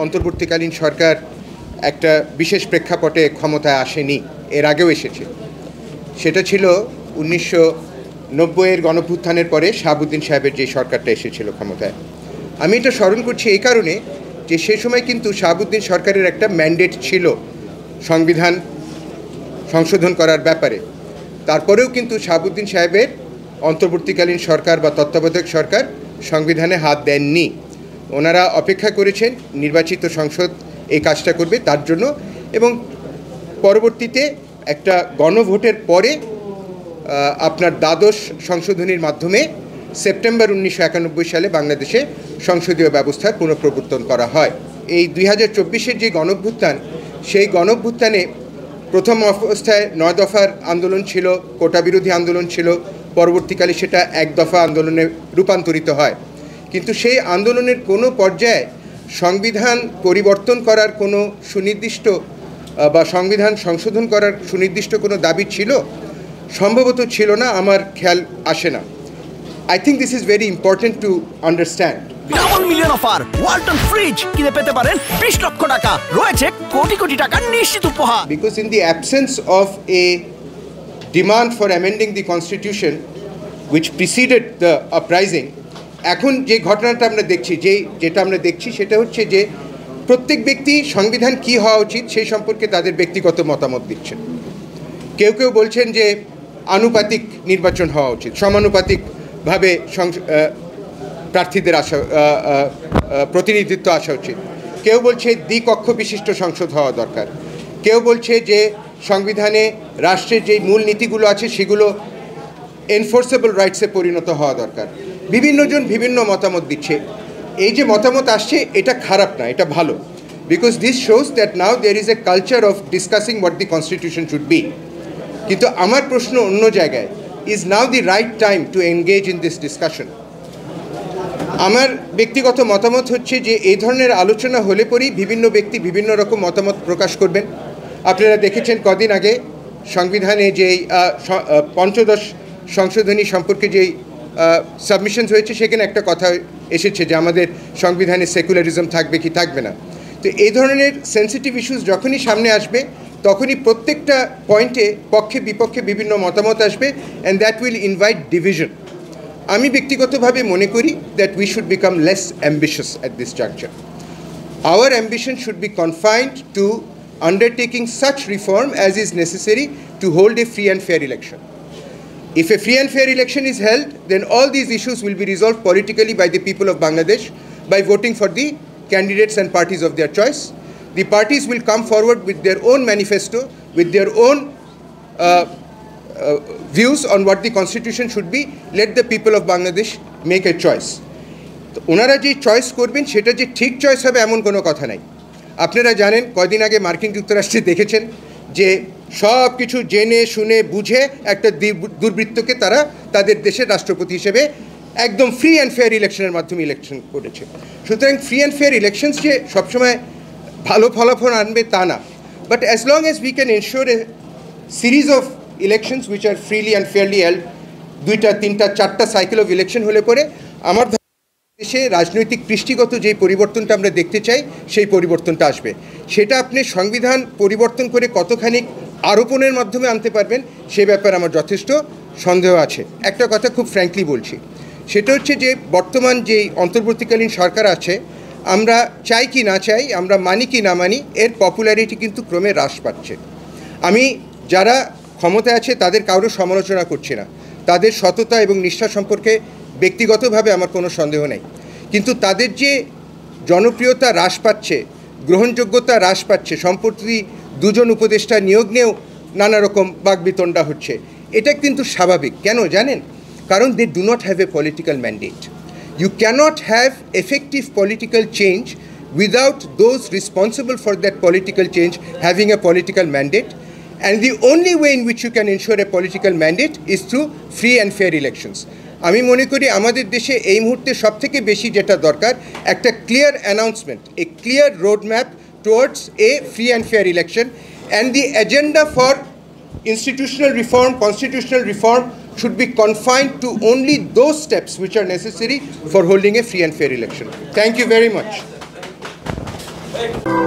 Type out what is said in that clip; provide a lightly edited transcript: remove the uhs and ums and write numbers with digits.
অন্তর্বর্তীকালীন সরকার একটা বিশেষ প্রেক্ষাপটে ক্ষমতায় আসেনি, এর আগেও এসেছে। সেটা ছিল 1990-এর গণঅভ্যুত্থানের পরে শাহাবুদ্দিন সাহেবের যে সরকারটা এসেছিল ক্ষমতায়। আমি এটা স্মরণ করছি এই কারণে যে সে সময় কিন্তু শাহাবুদ্দিন সরকারের একটা ম্যান্ডেট ছিল সংবিধান সংশোধন করার ব্যাপারে। তারপরেও কিন্তু শাহাবুদ্দিন সাহেবের অন্তর্বর্তীকালীন সরকার বা তত্ত্বাবধায়ক সরকার সংবিধানে হাত দেননি। ওনারা অপেক্ষা করেছেন নির্বাচিত সংসদ এই কাজটা করবে তার জন্য, এবং পরবর্তীতে একটা গণভোটের পরে আপনার দ্বাদশ সংশোধনীর মাধ্যমে সেপ্টেম্বর 1991 সালে বাংলাদেশে সংসদীয় ব্যবস্থার পুনঃপ্রবর্তন করা হয়। এই 2024-এর যে গণঅভ্যুত্থান, সেই গণঅভ্যুত্থানে প্রথম অবস্থায় 9 দফার আন্দোলন ছিল, কোটা বিরোধী আন্দোলন ছিল, পরবর্তীকালে সেটা 1 দফা আন্দোলনে রূপান্তরিত হয়। কিন্তু সেই আন্দোলনের কোনো পর্যায়ে সংবিধান পরিবর্তন করার কোনো সুনির্দিষ্ট বা সংবিধান সংশোধন করার সুনির্দিষ্ট কোনো দাবি ছিল? সম্ভবত ছিল না, আমার খেয়াল আসে না। I think this is very important to understand. Double million offer Walton fridge কিনে পেতে পারেন 20 লক্ষ টাকা, রয়েছে কোটি কোটি টাকার নিশ্চিত উপহার। Because in the absence of a demand for amending the constitution which preceded the uprising, এখন যে ঘটনাটা আমরা দেখছি, যেটা আমরা দেখছি সেটা হচ্ছে যে প্রত্যেক ব্যক্তি সংবিধান কী হওয়া উচিত সেই সম্পর্কে তাদের ব্যক্তিগত মতামত দিচ্ছেন। কেউ কেউ বলছেন যে আনুপাতিক নির্বাচন হওয়া উচিত, সমানুপাতিকভাবে প্রার্থীদের প্রতিনিধিত্ব আসা উচিত। কেউ বলছে দ্বিকক্ষ বিশিষ্ট সংসদ হওয়া দরকার। কেউ বলছে যে সংবিধানে রাষ্ট্রের যেই মূল নীতিগুলো আছে সেগুলো এনফোর্সেবল রাইটসে পরিণত হওয়া দরকার। বিভিন্নজন বিভিন্ন মতামত দিচ্ছে। এই যে মতামত আসছে এটা খারাপ না, এটা ভালো, because this shows that now there is a culture of discussing what the constitution should be. কিন্তু আমার প্রশ্ন অন্য জায়গায়, is now the right time to engage in this discussion? আমার ব্যক্তিগত মতামত হচ্ছে যে এই ধরনের আলোচনা হলে পরেই বিভিন্ন ব্যক্তি বিভিন্ন রকম মতামত প্রকাশ করবেন। আপনারা দেখেছেন কদিন আগে সংবিধানে যেই পঞ্চদশ সংশোধনী সম্পর্কে যেই সাবমিশনস হয়েছে, সেখানে একটা কথা এসেছে যে আমাদের সংবিধানে সেকুলারিজম থাকবে কি থাকবে না। তো এই ধরনের সেন্সিটিভ ইস্যুস যখনই সামনে আসবে তখনই প্রত্যেকটা পয়েন্টে পক্ষে বিপক্ষে বিভিন্ন মতামত আসবে, and that will invite division. আমি ব্যক্তিগতভাবে মনে করি that we should become less ambitious at this juncture. Our ambition should be confined to undertaking such reform as is necessary to hold a free and fair election. If a free and fair election is held, then all these issues will be resolved politically by the people of Bangladesh by voting for the candidates and parties of their choice. The parties will come forward with their own manifesto, with their own views on what the constitution should be. Let the people of Bangladesh make a choice. ওনারা যে choice করবেন সেটা যে ঠিক choice হবে এমন কোনো কথা নাই। আপনারা জানেন কদিন আগে মার্কিন যুক্তরাষ্ট্রে দেখেছেন যে সব কিছু জেনে শুনে বুঝে একটা দুর্বৃত্তকে তারা তাদের দেশের রাষ্ট্রপতি হিসেবে একদম ফ্রি অ্যান্ড ফেয়ার ইলেকশনের মাধ্যমে ইলেকশন করেছে। সুতরাং ফ্রি অ্যান্ড ফেয়ার ইলেকশনস যে সবসময় ভালো ফলাফল আনবে তা না, but as long as we can ensure A series of elections which are freely and fairly held, 2টা 3টা 4টা সাইকেল অফ ইলেকশন হলে পরে আমার দেশে রাজনৈতিক কৃষ্টিগত যেই পরিবর্তনটা আমরা দেখতে চাই সেই পরিবর্তনটা আসবে। সেটা আপনি সংবিধান পরিবর্তন করে কতখানি আরোপণের মাধ্যমে আনতে পারবেন সে ব্যাপারে আমার যথেষ্ট সন্দেহ আছে। একটা কথা খুব ফ্র্যাঙ্কলি বলছি, সেটা হচ্ছে যে বর্তমান যেই অন্তর্বর্তীকালীন সরকার আছে, আমরা চাই কি না চাই, আমরা মানি কি না মানি, এর পপুলারিটি কিন্তু ক্রমে হ্রাস পাচ্ছে। আমি যারা ক্ষমতায় আছে তাদের কারো সমালোচনা করছি না, তাদের সততা এবং নিষ্ঠা সম্পর্কে ব্যক্তিগতভাবে আমার কোনো সন্দেহ নেই, কিন্তু তাদের যে জনপ্রিয়তা হ্রাস পাচ্ছে, গ্রহণযোগ্যতা হ্রাস পাচ্ছে, সম্প্রতি 2 জন উপদেষ্টা নিয়োগ নিয়েও নানা রকম বাকবিতণ্ডা হচ্ছে, এটা কিন্তু স্বাভাবিক। কেন জানেন? কারণ they do not have a political mandate. You cannot have effective political change without those responsible for that political change having a political mandate, and the only way in which you can ensure a political mandate is through free and fair elections. আমি মনে করি আমাদের দেশে এই মুহূর্তে সবথেকে বেশি যেটা দরকার একটা clear announcement, A clear road map towards A free and fair election, and the agenda for institutional reform, constitutional reform should be confined to only those steps which are necessary for holding a free and fair election. Thank you very much. Right.